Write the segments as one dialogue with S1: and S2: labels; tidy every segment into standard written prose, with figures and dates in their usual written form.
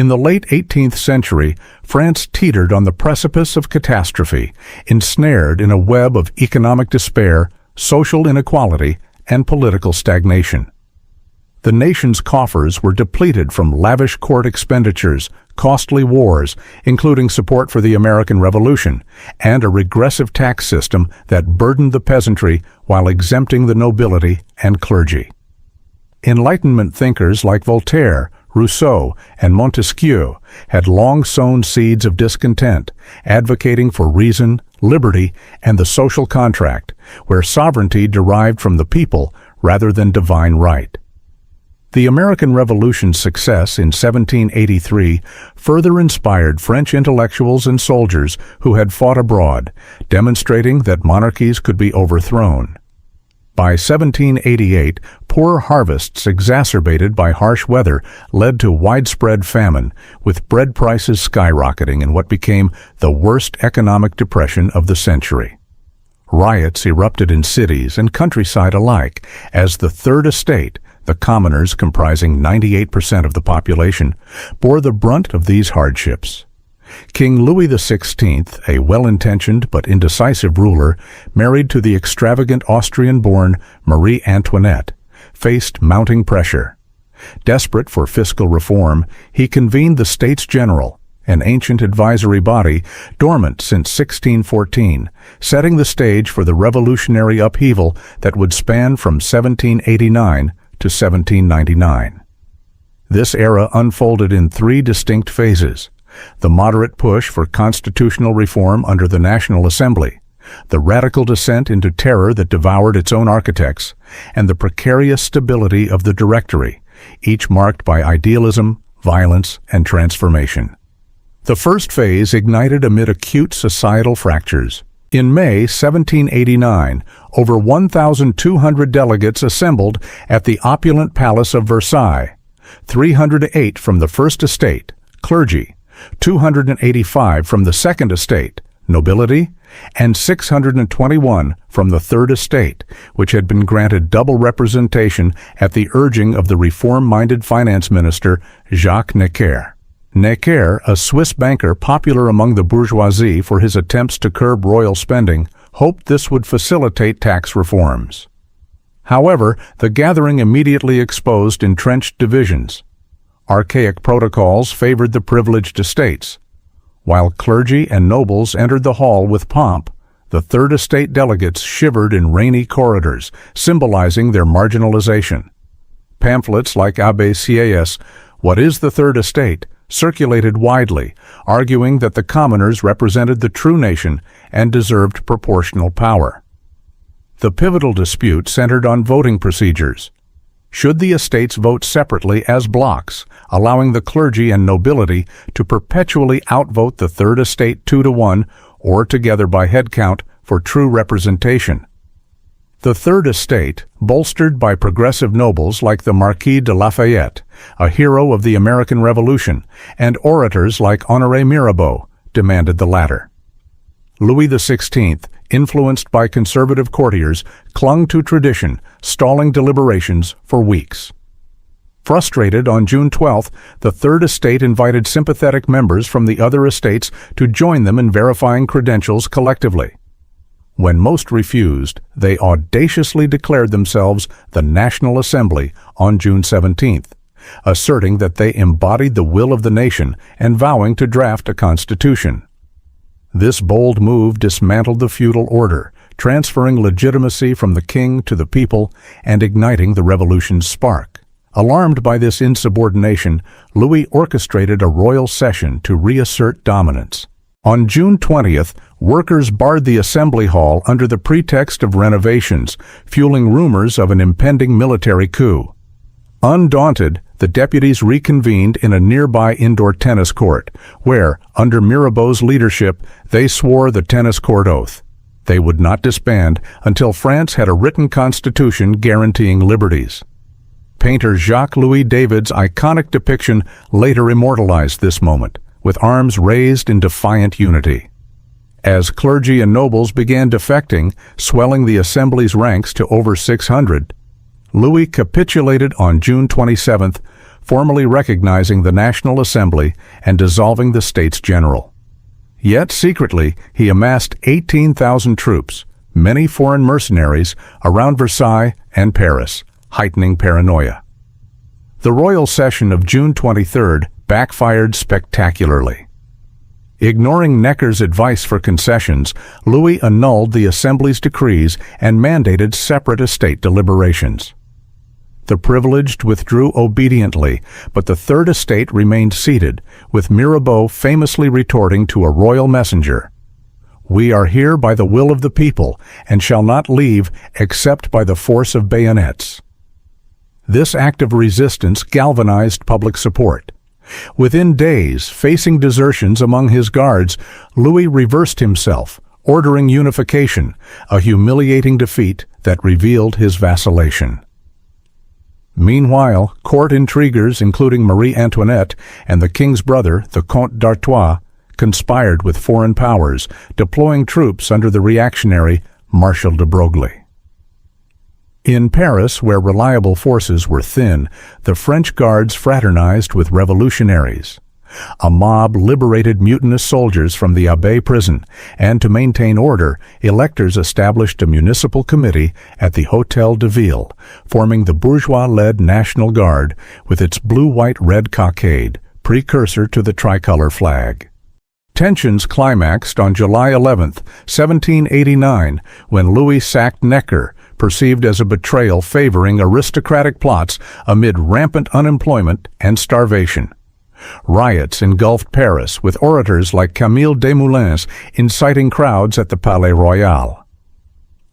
S1: In the late 18th century, France teetered on the precipice of catastrophe, ensnared in a web of economic despair, social inequality, and political stagnation. The nation's coffers were depleted from lavish court expenditures, costly wars, including support for the American Revolution, and a regressive tax system that burdened the peasantry while exempting the nobility and clergy. Enlightenment thinkers like Voltaire, Rousseau, and Montesquieu had long sown seeds of discontent, advocating for reason, liberty, and the social contract, where sovereignty derived from the people rather than divine right. The American Revolution's success in 1783 further inspired French intellectuals and soldiers who had fought abroad, demonstrating that monarchies could be overthrown. By 1788, poor harvests exacerbated by harsh weather led to widespread famine, with bread prices skyrocketing in what became the worst economic depression of the century. Riots erupted in cities and countryside alike as the Third Estate, the commoners comprising 98% of the population, bore the brunt of these hardships. King Louis XVI, a well-intentioned but indecisive ruler, married to the extravagant Austrian-born Marie Antoinette, faced mounting pressure. Desperate for fiscal reform, he convened the States General, an ancient advisory body dormant since 1614, setting the stage for the revolutionary upheaval that would span from 1789 to 1799. This era unfolded in three distinct phases: the moderate push for constitutional reform under the National Assembly, the radical descent into terror that devoured its own architects, and the precarious stability of the Directory, each marked by idealism, violence, and transformation. The first phase ignited amid acute societal fractures. In May 1789, over 1,200 delegates assembled at the opulent Palace of Versailles, 308 from the First Estate, clergy, 285 from the Second Estate, nobility, and 621 from the Third Estate, which had been granted double representation at the urging of the reform-minded finance minister Jacques Necker. Necker, a Swiss banker popular among the bourgeoisie for his attempts to curb royal spending, hoped this would facilitate tax reforms. However, the gathering immediately exposed entrenched divisions. Archaic protocols favored the privileged estates. While clergy and nobles entered the hall with pomp, the Third Estate delegates shivered in rainy corridors, symbolizing their marginalization. Pamphlets like Abbé Sieyès, "What is the Third Estate?" circulated widely, arguing that the commoners represented the true nation and deserved proportional power. The pivotal dispute centered on voting procedures. Should the estates vote separately as blocks, allowing the clergy and nobility to perpetually outvote the Third Estate 2-1, or together by head count for true representation? The Third Estate, bolstered by progressive nobles like the Marquis de Lafayette, a hero of the American Revolution, and orators like Honoré Mirabeau, demanded the latter. Louis XVI, influenced by conservative courtiers, clung to tradition, stalling deliberations for weeks. Frustrated, on June 12, the Third Estate invited sympathetic members from the other estates to join them in verifying credentials collectively. When most refused, they audaciously declared themselves the National Assembly on June 17, asserting that they embodied the will of the nation and vowing to draft a constitution. This bold move dismantled the feudal order, transferring legitimacy from the king to the people and igniting the revolution's spark. Alarmed by this insubordination, Louis orchestrated a royal session to reassert dominance. On June 20th, workers barred the assembly hall under the pretext of renovations, fueling rumors of an impending military coup. Undaunted, the deputies reconvened in a nearby indoor tennis court, where, under Mirabeau's leadership, they swore the tennis court oath. They would not disband until France had a written constitution guaranteeing liberties. Painter Jacques-Louis David's iconic depiction later immortalized this moment, with arms raised in defiant unity. As clergy and nobles began defecting, swelling the assembly's ranks to over 600, Louis capitulated on June 27th, formally recognizing the National Assembly and dissolving the States General. Yet secretly, he amassed 18,000 troops, many foreign mercenaries, around Versailles and Paris, heightening paranoia. The royal session of June 23 backfired spectacularly. Ignoring Necker's advice for concessions, Louis annulled the Assembly's decrees and mandated separate estate deliberations. The privileged withdrew obediently, but the Third Estate remained seated, with Mirabeau famously retorting to a royal messenger, "We are here by the will of the people, and shall not leave except by the force of bayonets." This act of resistance galvanized public support. Within days, facing desertions among his guards, Louis reversed himself, ordering unification, a humiliating defeat that revealed his vacillation. Meanwhile, court intriguers, including Marie Antoinette and the king's brother, the Comte d'Artois, conspired with foreign powers, deploying troops under the reactionary Marshal de Broglie. In Paris, where reliable forces were thin, the French guards fraternized with revolutionaries. A mob liberated mutinous soldiers from the Abbaye prison, and to maintain order, electors established a municipal committee at the Hôtel de Ville, forming the bourgeois-led National Guard with its blue-white-red cockade, precursor to the tricolor flag. Tensions climaxed on July 11, 1789, when Louis sacked Necker, perceived as a betrayal favoring aristocratic plots amid rampant unemployment and starvation. Riots engulfed Paris, with orators like Camille Desmoulins inciting crowds at the Palais Royal.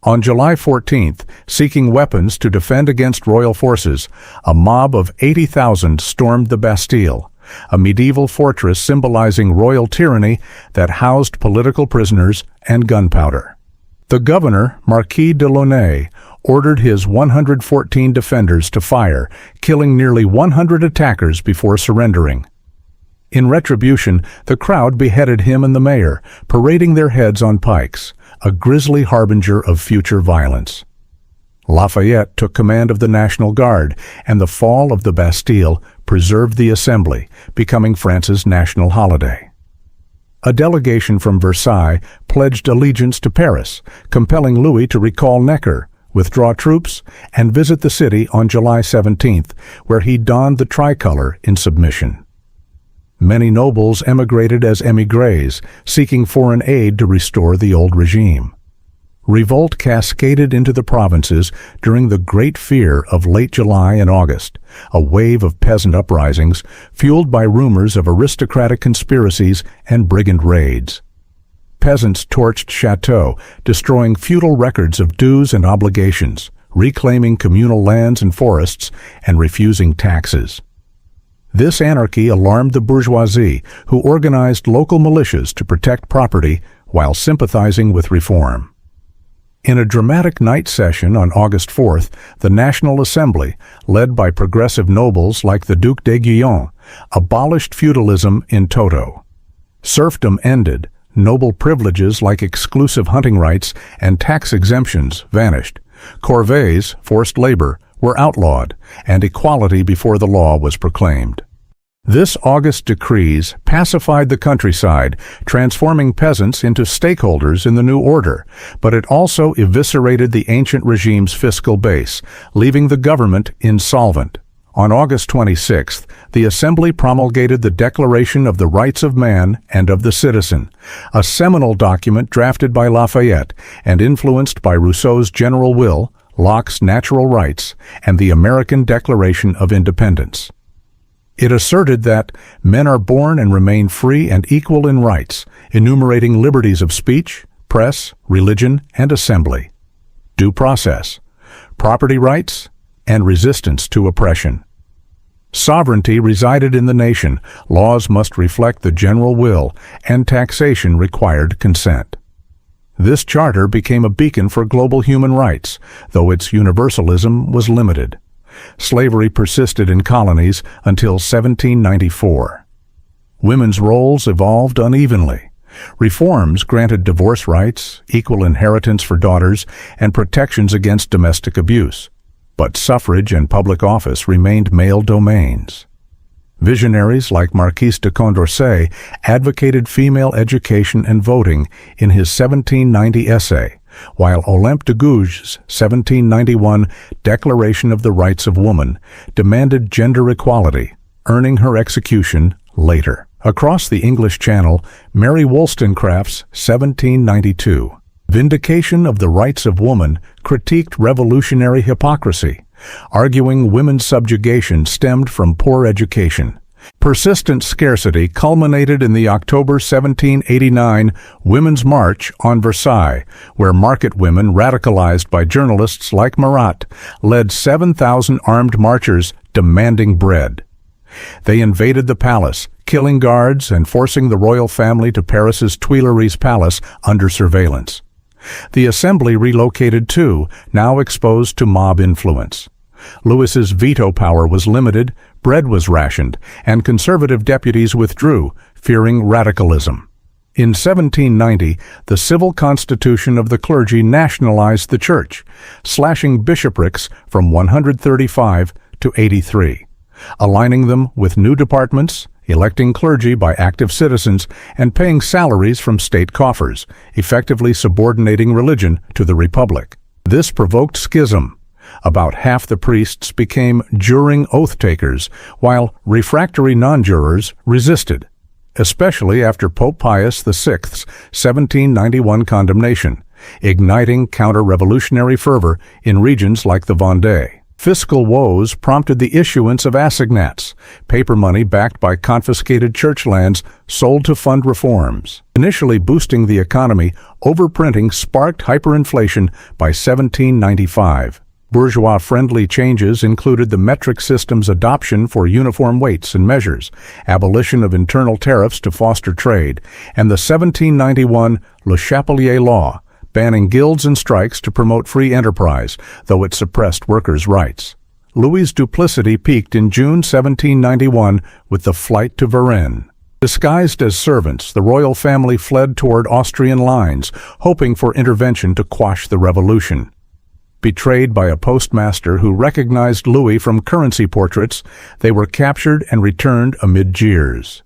S1: On July 14th, seeking weapons to defend against royal forces, a mob of 80,000 stormed the Bastille, a medieval fortress symbolizing royal tyranny that housed political prisoners and gunpowder. The governor, Marquis de Launay, ordered his 114 defenders to fire, killing nearly 100 attackers before surrendering. In retribution, the crowd beheaded him and the mayor, parading their heads on pikes, a grisly harbinger of future violence. Lafayette took command of the National Guard, and the fall of the Bastille preserved the Assembly, becoming France's national holiday. A delegation from Versailles pledged allegiance to Paris, compelling Louis to recall Necker, withdraw troops, and visit the city on July 17th, where he donned the tricolor in submission. Many nobles emigrated as émigrés, seeking foreign aid to restore the old regime. Revolt cascaded into the provinces during the Great Fear of late July and August, a wave of peasant uprisings fueled by rumors of aristocratic conspiracies and brigand raids. Peasants torched chateaux, destroying feudal records of dues and obligations, reclaiming communal lands and forests, and refusing taxes. This anarchy alarmed the bourgeoisie, who organized local militias to protect property while sympathizing with reform. In a dramatic night session on August 4th, the National Assembly, led by progressive nobles like the Duc d'Aiguillon, abolished feudalism in toto. Serfdom ended, noble privileges like exclusive hunting rights and tax exemptions vanished. Corvées, forced labor, were outlawed, and equality before the law was proclaimed. This August decrees pacified the countryside, transforming peasants into stakeholders in the new order, but it also eviscerated the ancient regime's fiscal base, leaving the government insolvent. On August 26th, the Assembly promulgated the Declaration of the Rights of Man and of the Citizen, a seminal document drafted by Lafayette and influenced by Rousseau's general will, Locke's natural rights, and the American Declaration of Independence. It asserted that men are born and remain free and equal in rights, enumerating liberties of speech, press, religion, and assembly, due process, property rights, and resistance to oppression. Sovereignty resided in the nation, laws must reflect the general will, and taxation required consent. This charter became a beacon for global human rights, though its universalism was limited. Slavery persisted in colonies until 1794. Women's roles evolved unevenly. Reforms granted divorce rights, equal inheritance for daughters, and protections against domestic abuse. But suffrage and public office remained male domains. Visionaries like Marquis de Condorcet advocated female education and voting in his 1790 essay, while Olympe de Gouges' 1791 Declaration of the Rights of Woman demanded gender equality, earning her execution later. Across the English Channel, Mary Wollstonecraft's 1792 Vindication of the Rights of Woman critiqued revolutionary hypocrisy, arguing women's subjugation stemmed from poor education. Persistent scarcity culminated in the October 1789 Women's March on Versailles, where market women, radicalized by journalists like Marat, led 7,000 armed marchers demanding bread. They invaded the palace, killing guards and forcing the royal family to Paris's Tuileries Palace under surveillance. The assembly relocated too, now exposed to mob influence. Louis's veto power was limited, bread was rationed, and conservative deputies withdrew, fearing radicalism. In 1790, the civil constitution of the clergy nationalized the church, slashing bishoprics from 135 to 83, aligning them with new departments, electing clergy by active citizens, and paying salaries from state coffers, effectively subordinating religion to the republic. This provoked schism. About half the priests became juring oath-takers, while refractory non-jurors resisted, especially after Pope Pius VI's 1791 condemnation, igniting counter-revolutionary fervor in regions like the Vendée. Fiscal woes prompted the issuance of assignats, paper money backed by confiscated church lands sold to fund reforms. Initially boosting the economy, overprinting sparked hyperinflation by 1795. Bourgeois-friendly changes included the metric system's adoption for uniform weights and measures, abolition of internal tariffs to foster trade, and the 1791 Le Chapelier Law, banning guilds and strikes to promote free enterprise, though it suppressed workers' rights. Louis's duplicity peaked in June 1791 with the flight to Varennes. Disguised as servants, the royal family fled toward Austrian lines, hoping for intervention to quash the revolution. Betrayed by a postmaster who recognized Louis from currency portraits, they were captured and returned amid jeers.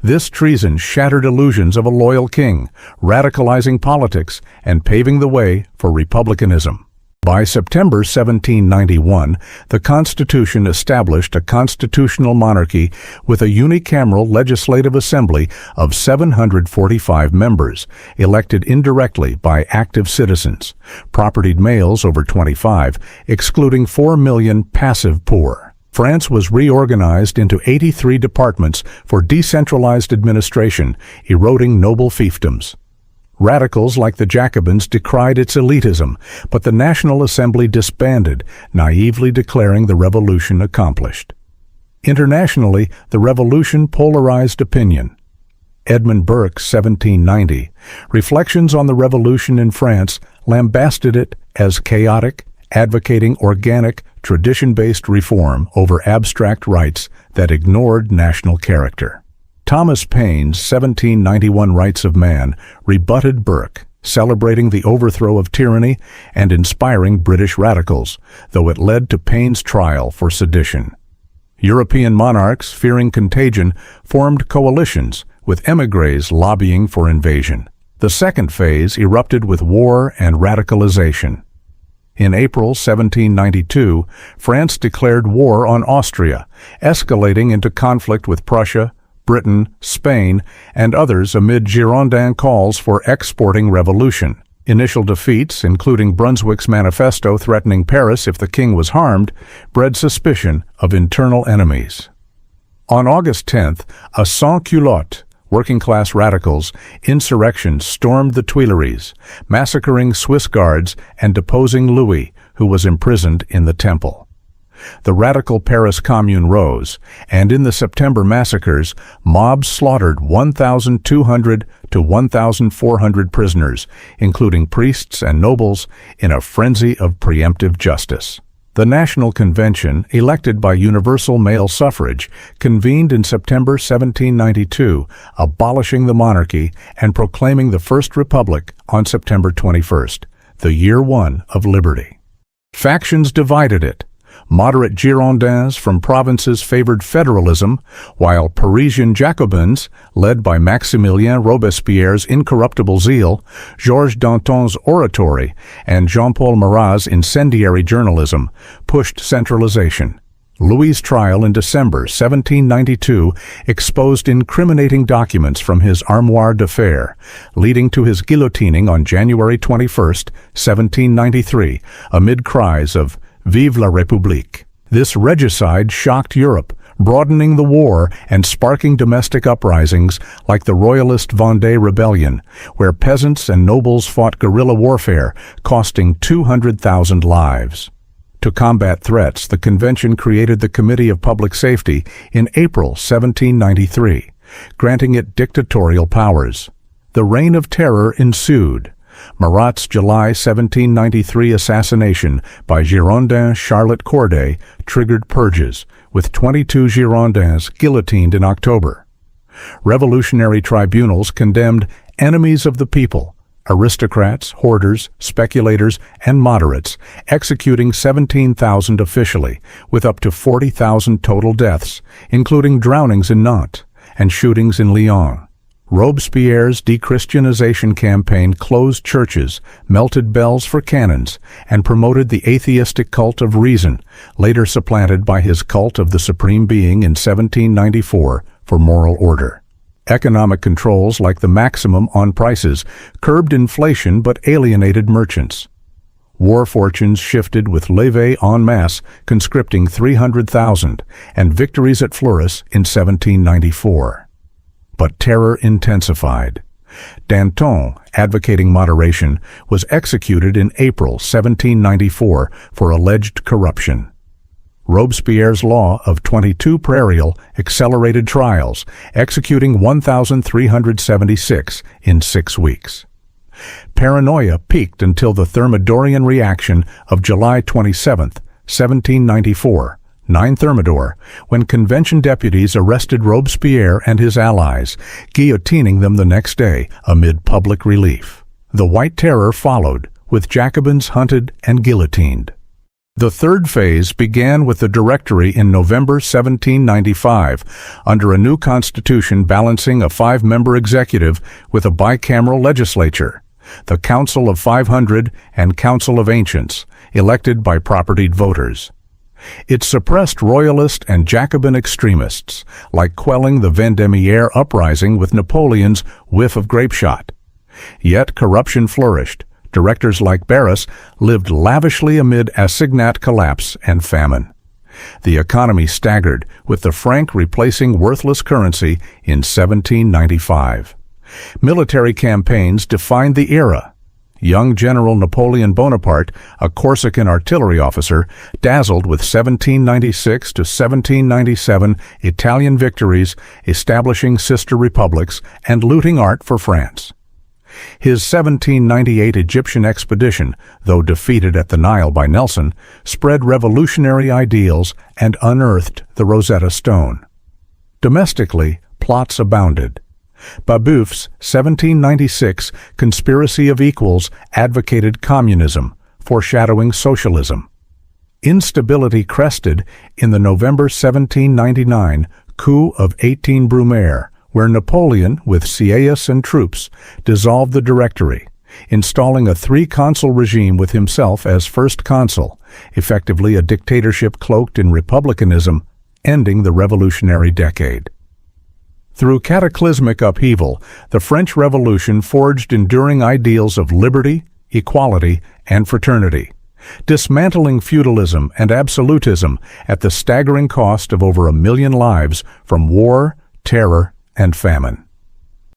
S1: This treason shattered illusions of a loyal king, radicalizing politics and paving the way for republicanism. By September 1791, the Constitution established a constitutional monarchy with a unicameral legislative assembly of 745 members, elected indirectly by active citizens, propertied males over 25, excluding 4 million passive poor. France was reorganized into 83 departments for decentralized administration, eroding noble fiefdoms. Radicals like the Jacobins decried its elitism, but the National Assembly disbanded, naively declaring the revolution accomplished. Internationally, the revolution polarized opinion. Edmund Burke's 1790 Reflections on the Revolution in France lambasted it as chaotic, advocating organic, tradition-based reform over abstract rights that ignored national character. Thomas Paine's 1791 Rights of Man rebutted Burke, celebrating the overthrow of tyranny and inspiring British radicals, though it led to Paine's trial for sedition. European monarchs, fearing contagion, formed coalitions, with émigrés lobbying for invasion. The second phase erupted with war and radicalization. In April 1792, France declared war on Austria, escalating into conflict with Prussia, Britain, Spain, and others amid Girondin calls for exporting revolution. Initial defeats, including Brunswick's manifesto threatening Paris if the king was harmed, bred suspicion of internal enemies. On August 10th, a sans-culotte, working-class radicals, insurrection stormed the Tuileries, massacring Swiss guards and deposing Louis, who was imprisoned in the Temple. The radical Paris Commune rose, and in the September massacres, mobs slaughtered 1,200 to 1,400 prisoners, including priests and nobles, in a frenzy of preemptive justice. The National Convention, elected by universal male suffrage, convened in September 1792, abolishing the monarchy and proclaiming the First Republic on September 21st, the year one of liberty. Factions divided it. Moderate Girondins from provinces favored federalism, while Parisian Jacobins, led by Maximilien Robespierre's incorruptible zeal, Georges Danton's oratory, and Jean-Paul Marat's incendiary journalism, pushed centralization. Louis's trial in December 1792 exposed incriminating documents from his armoire d'affaires, leading to his guillotining on January 21, 1793, amid cries of "Vive la République!" This regicide shocked Europe, broadening the war and sparking domestic uprisings like the Royalist Vendée Rebellion, where peasants and nobles fought guerrilla warfare, costing 200,000 lives. To combat threats, the convention created the Committee of Public Safety in April 1793, granting it dictatorial powers. The Reign of Terror ensued. Marat's July 1793 assassination by Girondin Charlotte Corday triggered purges, with 22 Girondins guillotined in October. Revolutionary tribunals condemned enemies of the people, aristocrats, hoarders, speculators, and moderates, executing 17,000 officially, with up to 40,000 total deaths, including drownings in Nantes and shootings in Lyon. Robespierre's dechristianization campaign closed churches, melted bells for cannons, and promoted the atheistic cult of reason, later supplanted by his cult of the Supreme Being in 1794 for moral order. Economic controls like the maximum on prices curbed inflation but alienated merchants. War fortunes shifted with levée en masse conscripting 300,000 and victories at Fleurus in 1794. But terror intensified. Danton, advocating moderation, was executed in April 1794 for alleged corruption. Robespierre's law of 22 Prairial accelerated trials, executing 1,376 in 6 weeks. Paranoia peaked until the Thermidorian reaction of July 27, 1794, 9 Thermidor, when convention deputies arrested Robespierre and his allies, guillotining them the next day amid public relief. The White Terror followed, with Jacobins hunted and guillotined. The third phase began with the Directory in November 1795, under a new constitution balancing a 5-member executive with a bicameral legislature, the Council of 500 and Council of Ancients, elected by propertied voters. It suppressed royalist and Jacobin extremists, like quelling the Vendémiaire uprising with Napoleon's whiff of grapeshot. Yet corruption flourished. Directors like Barras lived lavishly amid assignat collapse and famine. The economy staggered, with the franc replacing worthless currency in 1795. Military campaigns defined the era. Young General Napoleon Bonaparte, a Corsican artillery officer, dazzled with 1796 to 1797 Italian victories, establishing sister republics and looting art for France. His 1798 Egyptian expedition, though defeated at the Nile by Nelson, spread revolutionary ideals and unearthed the Rosetta Stone. Domestically, plots abounded. Babeuf's 1796 Conspiracy of Equals advocated communism, foreshadowing socialism. Instability crested in the November 1799 coup of 18 Brumaire, where Napoleon, with Sieyès and troops, dissolved the Directory, installing a 3-consul regime with himself as first consul, effectively a dictatorship cloaked in republicanism, ending the revolutionary decade. Through cataclysmic upheaval, the French Revolution forged enduring ideals of liberty, equality, and fraternity, dismantling feudalism and absolutism at the staggering cost of over 1 million lives from war, terror, and famine.